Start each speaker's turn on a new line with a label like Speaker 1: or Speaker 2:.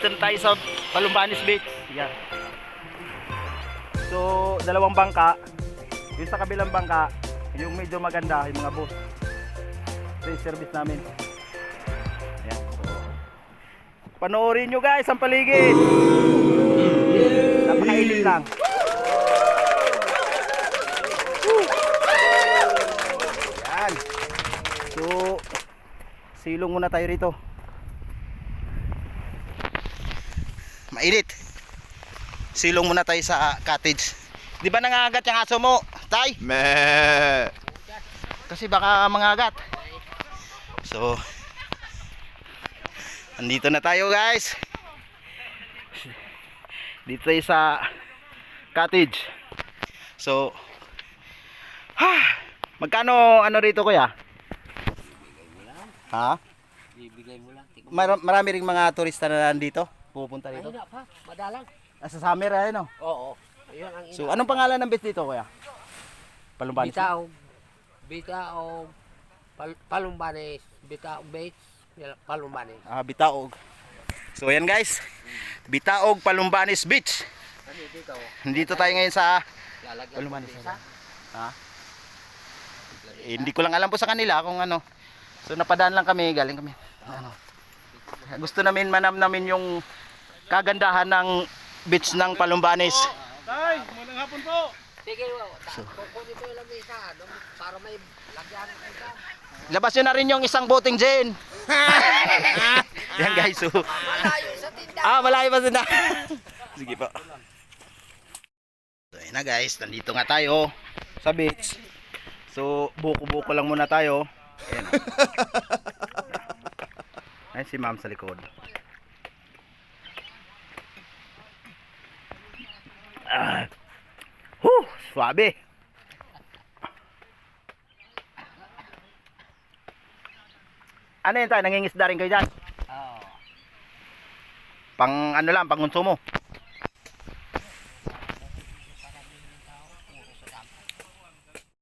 Speaker 1: na tayo sa Balumbanes Beach. Yan. So, dalawang bangka. Yung sa kabilang bangka, yung medyo maganda, yung mga boat. Ito yung service namin. Ayan. So, panoorin nyo guys ang paligid. Napakainit lang. Yan. So, silong muna tayo rito. Mainit. Silong muna tayo sa cottage. Di ba nangangagat yung aso mo, Tay?
Speaker 2: Meh.
Speaker 1: Kasi baka mangagat. So, andito na tayo guys. Dito tayo sa cottage. So, magkano ano rito kuya? Ha?
Speaker 3: Bibigay mo lang.
Speaker 1: Marami ring mga turista na nandito. Pupunta dito.
Speaker 3: Ayun na pa, madalang.
Speaker 1: Sa summer ay no.
Speaker 3: Oo. Ayun ang
Speaker 1: So, anong pangalan ng beach dito kuya? Palumbanes.
Speaker 3: Bitaog. Bitaog. Palumbanes. Bitaog Beach. Palumbanes.
Speaker 1: Bitaog. So, ayan guys. Bitaog Palumbanes Beach.
Speaker 3: Ano dito?
Speaker 1: Nandito tayo ngayon sa
Speaker 3: Lalagyan
Speaker 1: Palumbanes.
Speaker 3: ng visa?
Speaker 1: Hindi ko lang alam po sa kanila kung ano. So, napadaan lang kami, galing kami. Ano. Gusto namin manamnamin yung kagandahan ng beach ng Palumbanes.
Speaker 2: Tay, magandang hapon po.
Speaker 3: Sige, kukunin ko yung lamisa para may lagyan ng visa.
Speaker 1: Labas nyo na rin yung isang boating Jen. Yan guys. So,
Speaker 3: Malayo sa tindahan.
Speaker 1: malayo pa sila. Sige po. So, yun na guys. Nandito nga tayo sa beach. So, buko-buko lang muna tayo. Ayan. Ayan si ma'am sa likod. Suabe. Ano yun tayo? Nangingisda rin kayo dyan?
Speaker 3: Oo.
Speaker 1: Pang ano lang, pang konsumo.